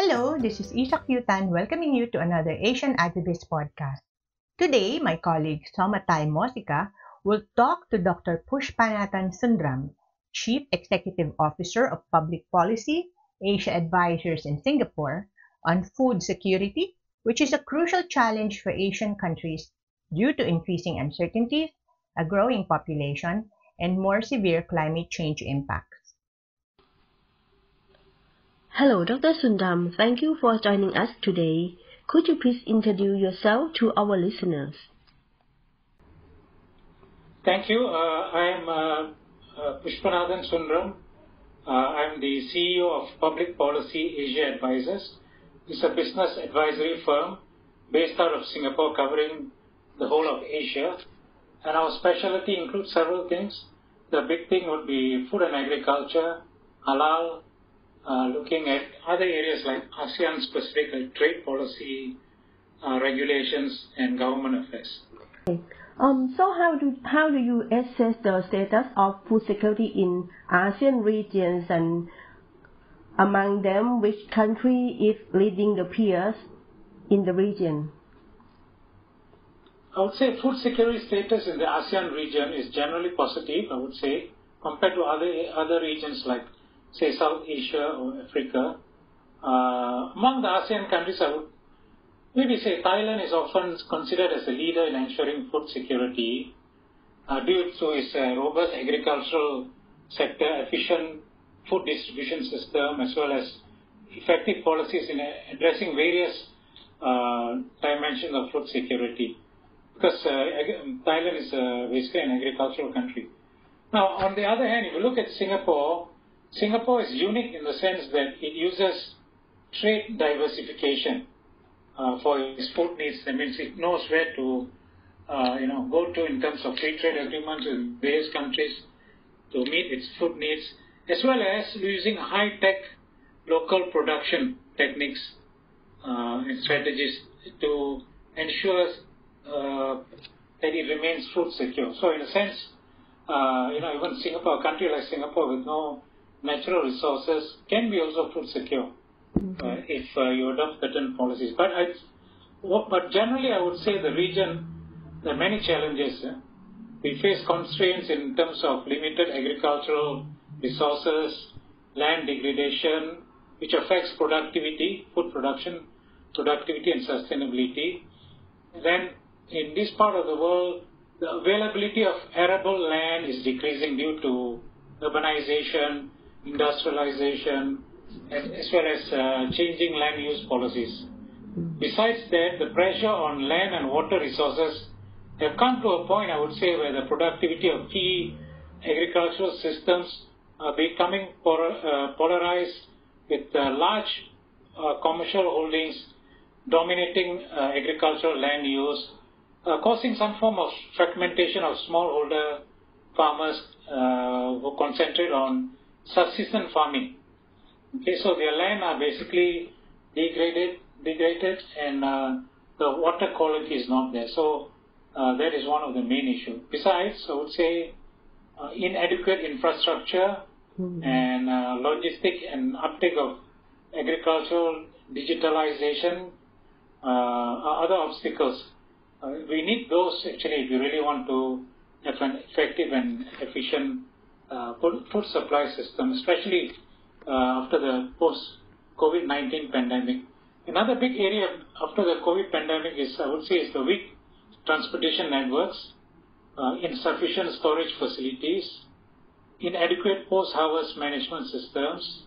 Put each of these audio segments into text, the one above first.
Hello, this is Isak Yutan welcoming you to another Asian Agribiz podcast. Today, my colleague Somatai Mosika will talk to Dr. Pushpanathan Sundram, Chief Executive Officer of Public Policy, Asia Advisors in Singapore, on food security, which is a crucial challenge for Asian countries due to increasing uncertainties, a growing population, and more severe climate change impacts. Hello, Dr. Sundram. Thank you for joining us today. Could you please introduce yourself to our listeners? Thank you. I am Pushpanathan Sundram. I am the CEO of Public Policy Asia Advisors. It's a business advisory firm based out of Singapore covering the whole of Asia. And our specialty includes several things. The big thing would be food and agriculture, halal, looking at other areas like Asean specific like trade policy, regulations, and government affairs. So how do you assess the status of food security in ASEAN regions, and among them, which country is leading the peers in the region? I would say food security status in the ASEAN region is generally positive, I would say, compared to other regions like, say, South Asia or Africa. Among the ASEAN countries, I would maybe say Thailand is often considered as a leader in ensuring food security due to its robust agricultural sector, efficient food distribution system, as well as effective policies in addressing various dimensions of food security. Because Thailand is basically an agricultural country. Now, on the other hand, if you look at Singapore, Singapore is unique in the sense that it uses trade diversification for its food needs. That means it knows where to, go to in terms of free trade agreements with various countries to meet its food needs, as well as using high-tech local production techniques and strategies to ensure that it remains food secure. So, in a sense, even Singapore, a country like Singapore with no natural resources can be also food secure if you adopt certain policies. But generally, I would say the region, there are many challenges. We face constraints in terms of limited agricultural resources, land degradation, which affects productivity, food production, productivity and sustainability. Then, in this part of the world, the availability of arable land is decreasing due to urbanization, industrialization, as well as changing land use policies. Besides that, the pressure on land and water resources have come to a point, I would say, where the productivity of key agricultural systems are becoming polarized with large commercial holdings dominating agricultural land use, causing some form of fragmentation of smallholder farmers who concentrate on subsistence farming. Okay, so their land are basically degraded, and the water quality is not there. So that is one of the main issues. Besides, I would say inadequate infrastructure and logistic and uptake of agricultural digitalization are other obstacles. We need those actually if you really want to have an effective and efficient food supply system, especially after the post-COVID-19 pandemic. Another big area after the COVID pandemic is, I would say, is the weak transportation networks, insufficient storage facilities, inadequate post-harvest management systems,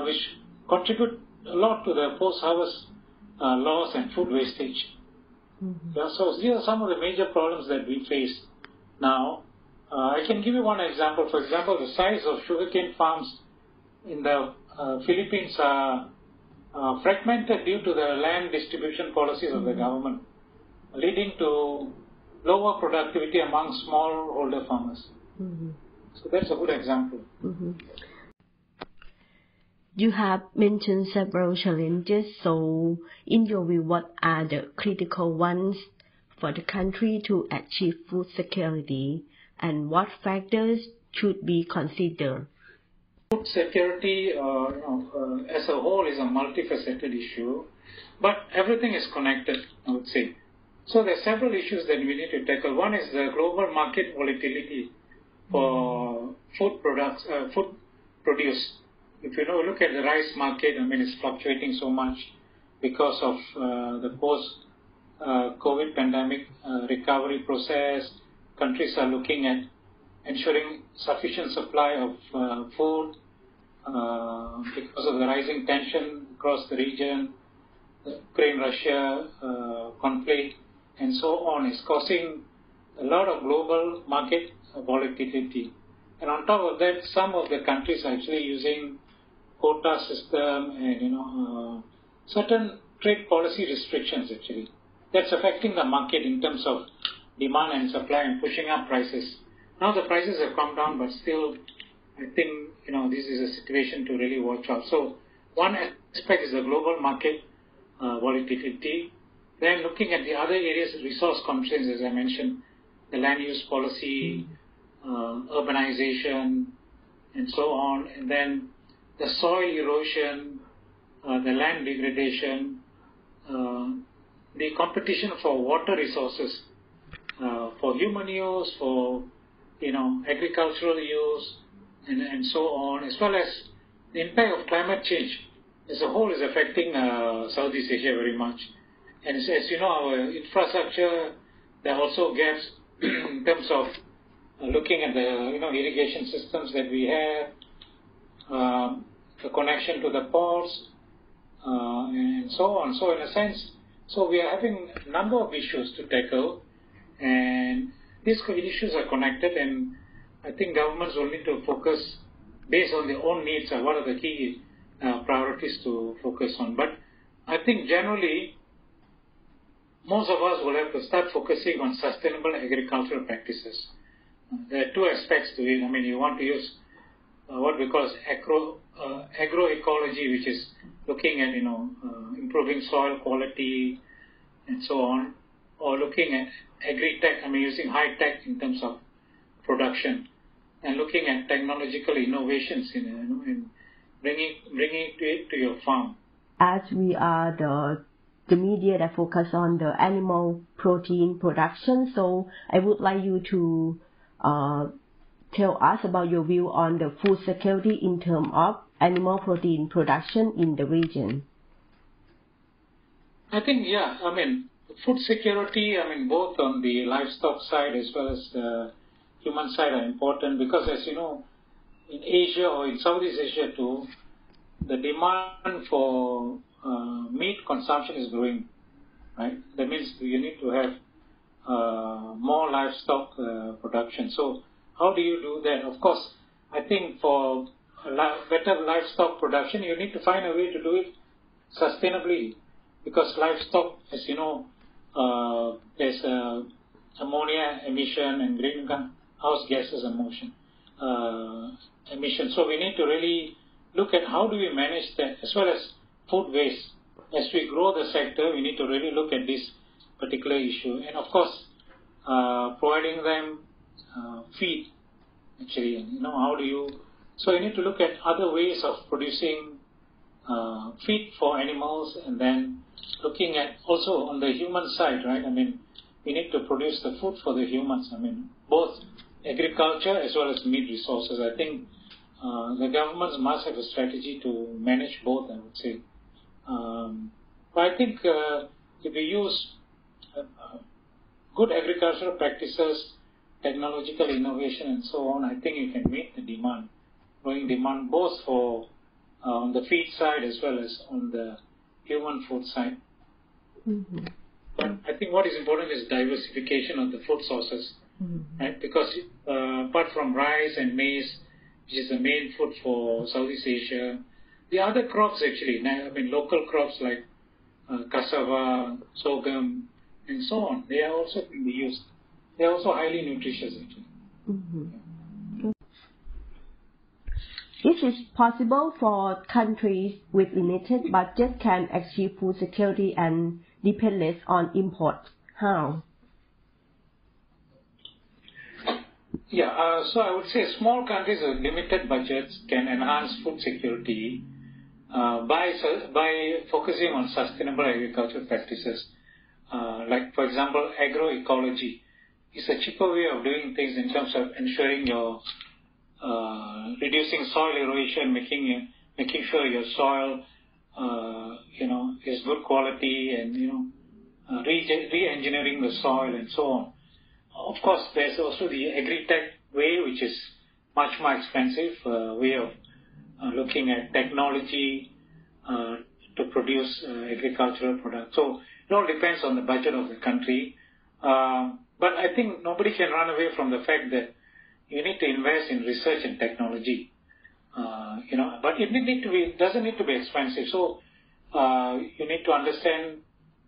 which contribute a lot to the post-harvest loss and food wastage. Yeah, so these are some of the major problems that we face now. I can give you one example. For example, the size of sugarcane farms in the Philippines are fragmented due to the land distribution policies of the government, leading to lower productivity among smallholder farmers. So that's a good example. You have mentioned several challenges. So, in your view, what are the critical ones for the country to achieve food security, and what factors should be considered? food security as a whole is a multifaceted issue, but everything is connected, I would say. So there are several issues that we need to tackle. One is the global market volatility for food products, food produce. If you look at the rice market, it's fluctuating so much because of the post-COVID pandemic recovery process. Countries are looking at ensuring sufficient supply of food because of the rising tension across the region, the Ukraine-Russia conflict, and so on, is causing a lot of global market volatility. And on top of that, some of the countries are actually using quota system and certain trade policy restrictions actually. That's affecting the market in terms of demand and supply and pushing up prices. Now the prices have come down, but still, I think this is a situation to really watch out. So one aspect is the global market volatility. Then looking at the other areas, resource constraints, as I mentioned, the land use policy, urbanization, and so on, and then the soil erosion, the land degradation, the competition for water resources, for human use, for agricultural use, and so on, as well as the impact of climate change as a whole is affecting Southeast Asia very much. And as you know, our infrastructure, there are also gaps in terms of looking at the irrigation systems that we have, the connection to the ports, and so on. So in a sense, we are having a number of issues to tackle, and these issues are connected, and I think governments will need to focus based on their own needs and what are the key priorities to focus on. But I think generally, most of us will have to start focusing on sustainable agricultural practices. There are two aspects to it. You want to use what we call agroecology, which is looking at improving soil quality and so on, or looking at agri-tech, using high tech in terms of production, and looking at technological innovations in bringing it to your farm. As we are the media that focus on the animal protein production, so I would like you to tell us about your view on the food security in terms of animal protein production in the region. I think, food security, both on the livestock side as well as the human side are important, because as you know, in Asia or in Southeast Asia too, the demand for meat consumption is growing, right? That means you need to have more livestock production. So how do you do that? Of course, I think for better livestock production, you need to find a way to do it sustainably, because livestock, as you know, there's ammonia emission and greenhouse gases emission. So we need to really look at how do we manage that, as well as food waste. As we grow the sector, we need to really look at this particular issue, and of course, providing them feed. Actually, how do you? So you need to look at other ways of producing feed for animals, and then looking at also on the human side, right? We need to produce the food for the humans. Both agriculture as well as meat resources. I think the governments must have a strategy to manage both, I would say. But I think if we use good agricultural practices, technological innovation, and so on, I think you can meet the demand, growing demand both for on the feed side as well as on the human food side. Mm-hmm. But I think what is important is diversification of the food sources, right? Because apart from rice and maize, which is the main food for Southeast Asia, the other crops actually, local crops like cassava, sorghum, and so on, they are also can be used. They are also highly nutritious actually. Mm-hmm. It is possible for countries with limited budget can achieve food security and depend less on imports. How? Yeah, so I would say small countries with limited budgets can enhance food security by focusing on sustainable agricultural practices. Like, for example, agroecology is a cheaper way of doing things in terms of ensuring your reducing soil erosion, making sure your soil is good quality, and re-engineering the soil and so on. Of course, there's also the agri-tech way, which is much more expensive way of looking at technology to produce agricultural products. So it all depends on the budget of the country. But I think nobody can run away from the fact that you need to invest in research and technology. But it doesn't need to be expensive. So you need to understand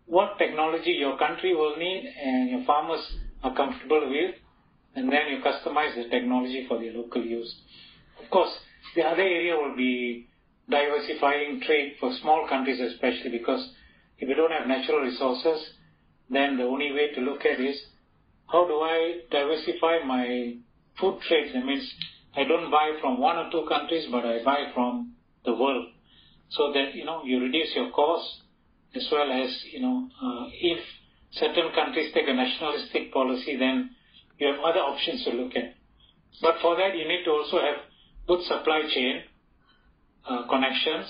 what technology your country will need and your farmers are comfortable with, and then you customize the technology for their local use. Of course, the other area will be diversifying trade for small countries, especially because if you don't have natural resources, then the only way to look at is how do I diversify my food trade. That means I don't buy from one or two countries, but I buy from the world, so that you reduce your costs, as well as if certain countries take a nationalistic policy, then you have other options to look at. But for that, you need to also have good supply chain connections,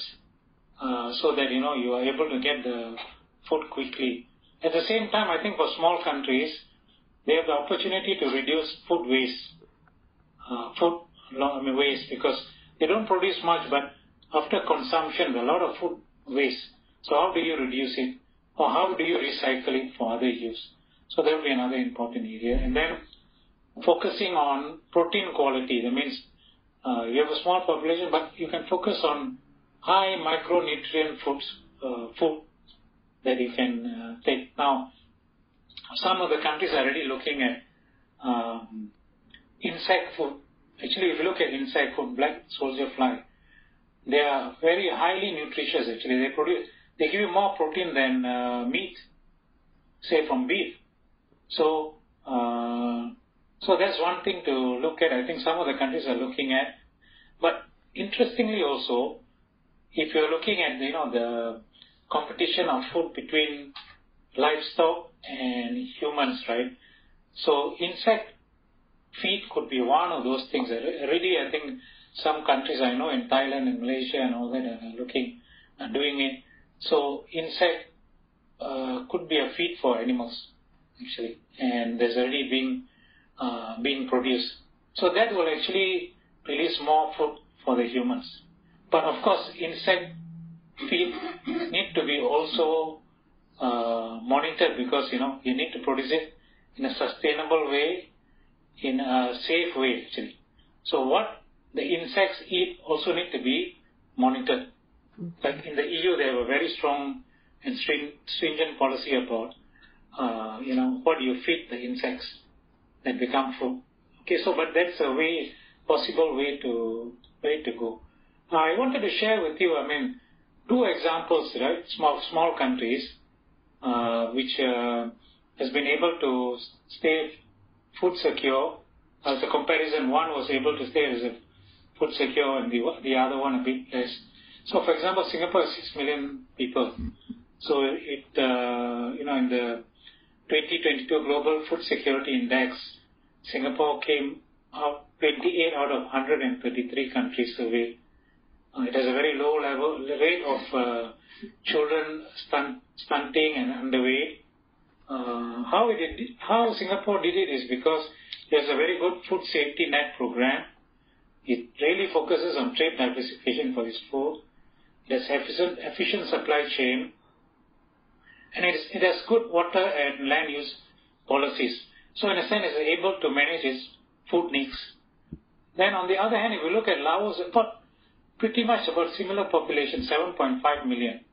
so that you are able to get the food quickly. At the same time, I think for small countries, they have the opportunity to reduce food waste. Waste, because they don't produce much, but after consumption, a lot of food waste. So how do you reduce it, or how do you recycle it for other use? So that will be another important area. And then focusing on protein quality. That means you have a small population, but you can focus on high micronutrient food that you can take. Now, some of the countries are already looking at insect food. Actually, if you look at insect food, black soldier fly, they are very highly nutritious. Actually, they give you more protein than meat, say from beef. So that's one thing to look at. I think some of the countries are looking at. But interestingly, also, if you're looking at the competition of food between livestock and humans, right? So insect feed could be one of those things. Already, I think some countries I know in Thailand and Malaysia and all that are looking at doing it. So insect could be a feed for animals, actually, and there's already being produced. So that will actually release more food for the humans. But of course, insect feed need to be also monitored, because you need to produce it in a sustainable way, in a safe way, actually. So what the insects eat also need to be monitored. Like in the EU, they have a very strong and stringent policy about what you feed the insects that become food. Okay, so but that's a possible way to go. I wanted to share with you, two examples, right? Small countries which has been able to stay food secure. As a comparison, one was able to stay as a food secure, and the other one a bit less. So, for example, Singapore has 6 million people. So it in the 2022 Global Food Security Index, Singapore came out 28 out of 133 countries surveyed. It has a very low rate of children stunting and underweight. How Singapore did it is because there's a very good food safety net program. It really focuses on trade diversification for this food. It has efficient supply chain, and it has good water and land use policies. So in a sense, it's able to manage its food needs. Then on the other hand, if you look at Laos, pretty much about similar population, 7.5 million.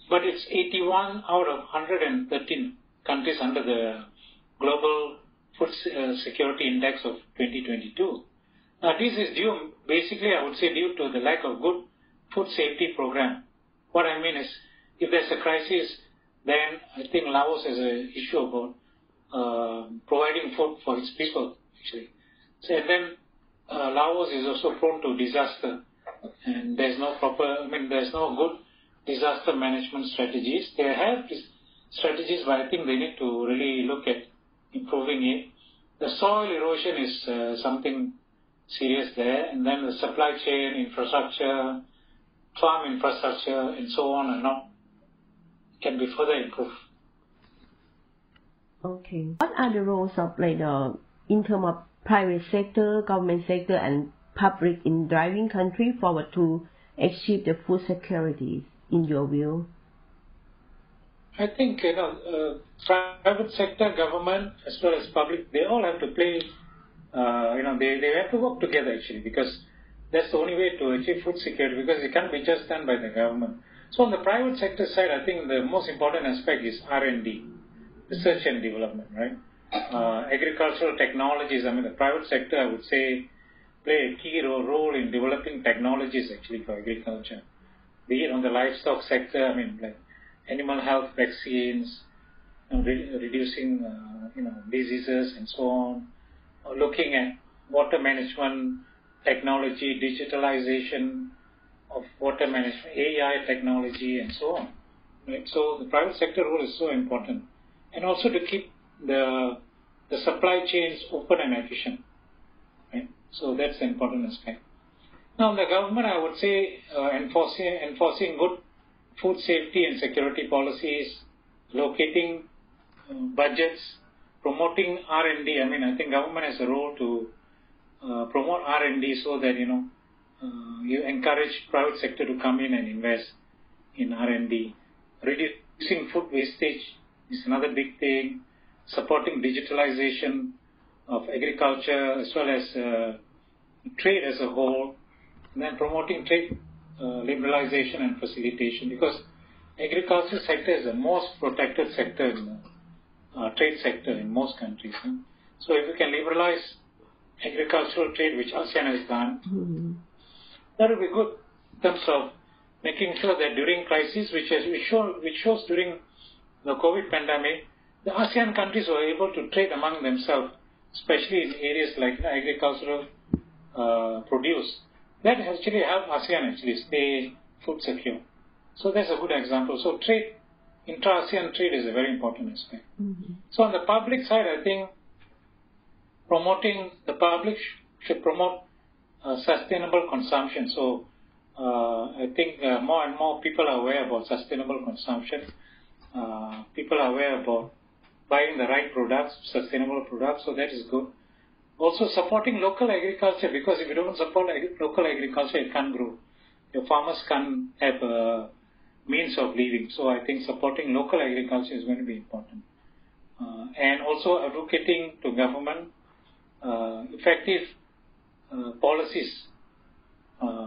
But it's 81 out of 113 countries under the Global Food Security Index of 2022. Now this is due, basically I would say, due to the lack of good food safety program. What I mean is, if there's a crisis, then I think Laos has an issue about providing food for its people, actually. And then Laos is also prone to disaster, and there's no good disaster management strategies. They have these strategies, but I think they need to really look at improving it. The soil erosion is something serious there, and then the supply chain infrastructure, farm infrastructure, and so on and on can be further improved. Okay. What are the roles of in terms of private sector, government sector, and public in driving country forward to achieve the food security, in your view? I think private sector, government, as well as public, they all have to play. They have to work together actually, because that's the only way to achieve food security. Because it can't be just done by the government. So on the private sector side, I think the most important aspect is R&D, research and development, right? Agricultural technologies. I mean, the private sector, I would say, play a key role in developing technologies actually for agriculture. Be it on the livestock sector, I mean, like animal health vaccines, reducing diseases and so on, or looking at water management technology, digitalization of water management, AI technology, and so on. Right? So the private sector role is so important, and also to keep the supply chains open and efficient. Right? So that's the important aspect. Now, the government, I would say, enforcing good food safety and security policies, locating budgets, promoting R&D. I mean, I think government has a role to promote R&D so that you encourage private sector to come in and invest in R&D. Reducing food wastage is another big thing. Supporting digitalization of agriculture as well as trade as a whole, and then promoting trade liberalization and facilitation, because agriculture sector is the most protected sector in the trade sector in most countries. So if we can liberalize agricultural trade, which ASEAN has done, that will be good in terms of making sure that during crisis, which shows during the COVID pandemic, the ASEAN countries were able to trade among themselves, especially in areas like agricultural produce. That actually helped ASEAN actually stay food secure. So that's a good example. So trade, intra-ASEAN trade is a very important aspect. So on the public side, I think the public should promote sustainable consumption. So I think more and more people are aware about sustainable consumption. People are aware about buying the right products, sustainable products, so that is good. Also supporting local agriculture, because if you don't support local agriculture, it can't grow. Your farmers can't have a means of living. So I think supporting local agriculture is going to be important. And also advocating to government effective policies,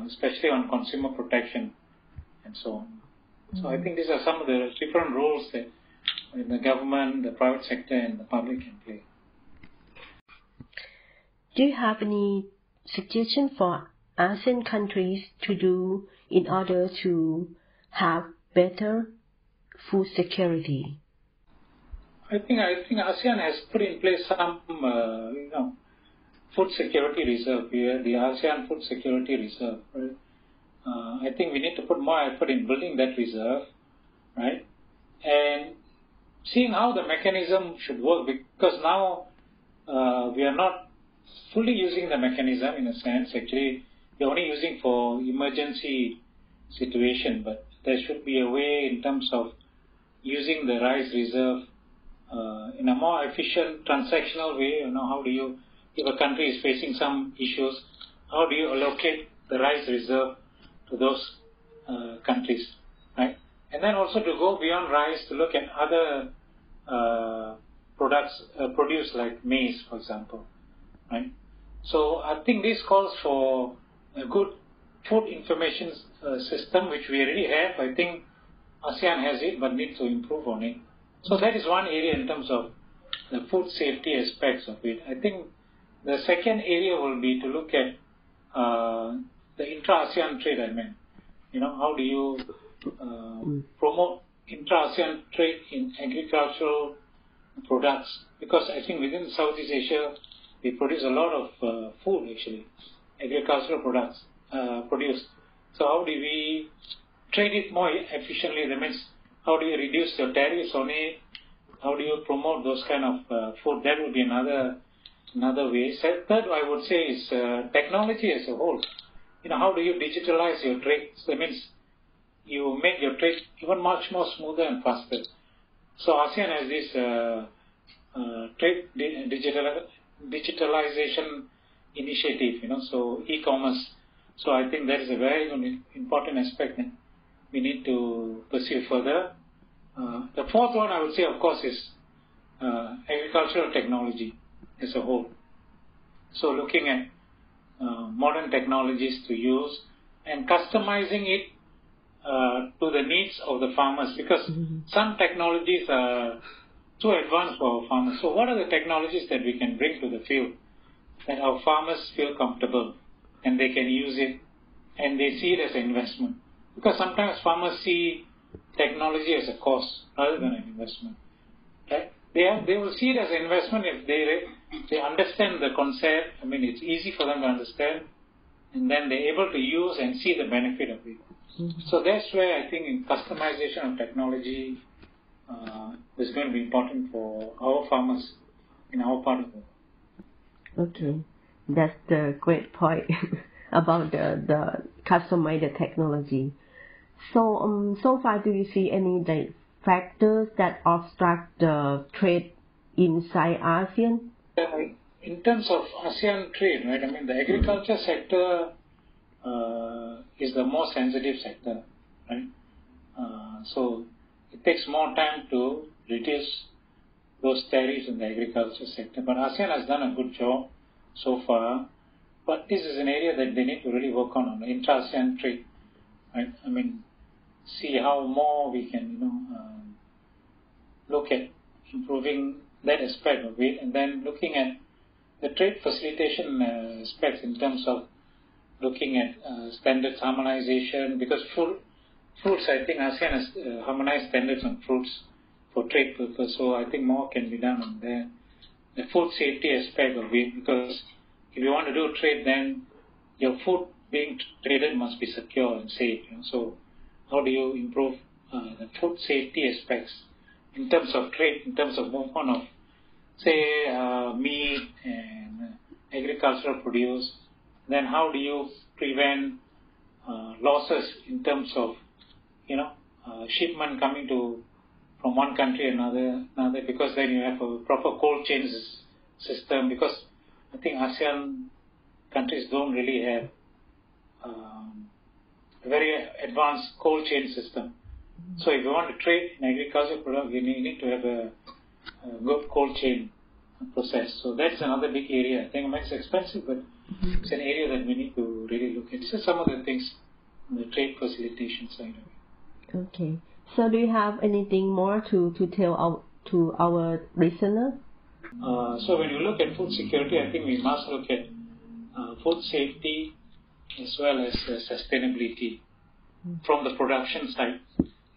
especially on consumer protection and so on. So I think these are some of the different roles that the government, the private sector, and the public can play. Do you have any suggestion for ASEAN countries to do in order to have better food security? I think ASEAN has put in place some food security reserve. We have the ASEAN Food Security Reserve. Right? I think we need to put more effort in building that reserve, right? And seeing how the mechanism should work, because now we are not fully using the mechanism in a sense. Actually, we are only using for emergency situation, but there should be a way in terms of using the rice reserve in a more efficient transactional way. How do you, if a country is facing some issues, how do you allocate the rice reserve to those countries, right? And then also to go beyond rice to look at other produce like maize, for example, right? So I think this calls for a good food information system, which we already have. I think ASEAN has it, but needs to improve on it. So that is one area in terms of the food safety aspects of it. I think the second area will be to look at the intra-ASEAN trade. I mean, how do you promote intra-ASEAN trade in agricultural products? Because I think within Southeast Asia, we produce a lot of food actually, agricultural products produced. So how do we trade it more efficiently? That means how do you reduce your tariffs on it? How do you promote those kind of food? That would be another way. Third, I would say is technology as a whole. How do you digitalize your trade? So that means you make your trade even much more smoother and faster. So ASEAN has this trade digitalization initiative, so e-commerce. So I think that is a very important aspect that we need to pursue further. The fourth one I would say, of course, is agricultural technology as a whole. So looking at modern technologies to use and customizing it to the needs of the farmers, because some technologies are too advanced for our farmers. So what are the technologies that we can bring to the field that our farmers feel comfortable and they can use it and they see it as an investment? Because sometimes farmers see technology as a cost rather than an investment. Right? They will see it as an investment if they understand the concept. I mean, it's easy for them to understand, and then they're able to use and see the benefit of it. So that's where I think in customization of technology is going to be important for our farmers in our part of the world. Okay, that's the great point about the customized technology. So so far, do you see any factors that obstruct the trade inside ASEAN? In terms of ASEAN trade, right? I mean, the agriculture sector is the most sensitive sector, right? So it takes more time to reduce those tariffs in the agriculture sector. But ASEAN has done a good job so far. But this is an area that they need to really work on intra-ASEAN trade, right? I mean, see how more we can, look at improving that aspect of it, and then looking at the trade facilitation aspects in terms of looking at standards harmonization, because fruits, I think ASEAN has harmonized standards on fruits for trade purpose, so I think more can be done on there. The food safety aspect of it, because if you want to do trade, then your food being traded must be secure and safe. So how do you improve the food safety aspects in terms of trade, in terms of movement of, say, meat and agricultural produce? Then how do you prevent losses in terms of, shipment coming from one country to another, because then you have a proper cold chain system, because I think ASEAN countries don't really have a very advanced cold chain system. So if you want to trade in agricultural product, you need to have a good cold chain process. So that's another big area. I think it's expensive, but it's an area that we need to really look at. These are some of the things on the trade facilitation side of it. Okay. So do you have anything more to tell to our listener? So when you look at food security, I think we must look at food safety as well as sustainability from the production side.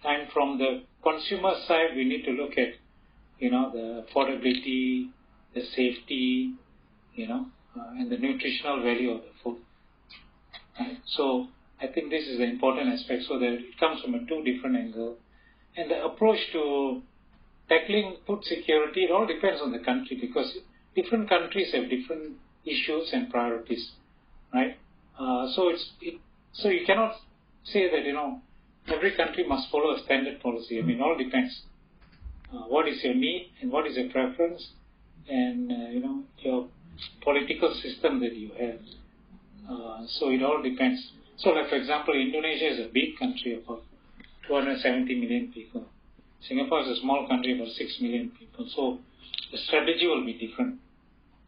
And from the consumer side, we need to look at, the affordability, the safety, and the nutritional value of the food. Right? So I think this is the important aspect, so that it comes from a two different angles. And the approach to tackling food security, it all depends on the country, because different countries have different issues and priorities, right? So you cannot say that, every country must follow a standard policy. I mean, it all depends. What is your need and what is your preference, and your political system that you have. So it all depends. So, like for example, Indonesia is a big country, about 270 million people. Singapore is a small country, about 6 million people. So the strategy will be different.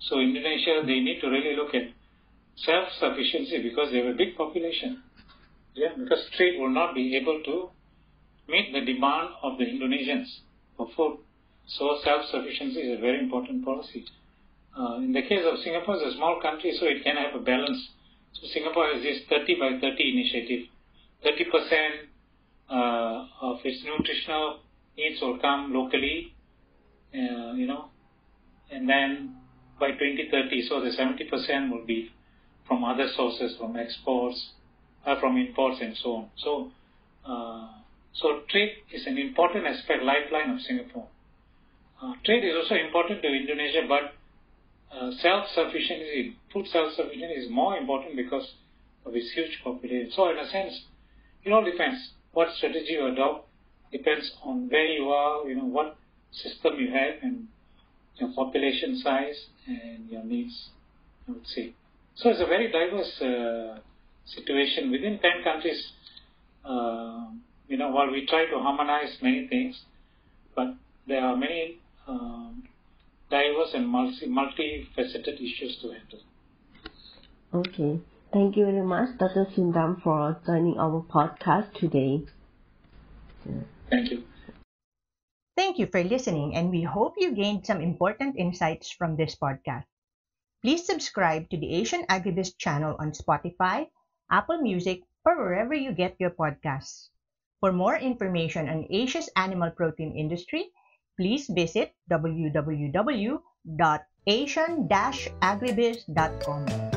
So Indonesia, they need to really look at self-sufficiency, because they have a big population. Yeah, because trade will not be able to meet the demand of the Indonesians for food. So self-sufficiency is a very important policy. In the case of Singapore, it's a small country, so it can have a balance. So Singapore has this 30 by 30 initiative. 30% of its nutritional needs will come locally, and then, by 2030. So the 70% will be from other sources, from exports, from imports, and so on. So trade is an important aspect, lifeline of Singapore. Trade is also important to Indonesia, but self-sufficiency, food self-sufficiency is more important because of its huge population. So in a sense, it all depends. What strategy you adopt depends on where you are, what system you have, and your population size and your needs, I would say. So it's a very diverse situation. Within 10 countries, while we try to harmonize many things, but there are many diverse and multifaceted issues to handle. Okay. Thank you very much, Dr. Sundram, for joining our podcast today. Thank you. Thank you for listening, and we hope you gained some important insights from this podcast. Please subscribe to the Asian Agribiz channel on Spotify, Apple Music, or wherever you get your podcasts. For more information on Asia's animal protein industry, please visit www.asian-agribiz.com.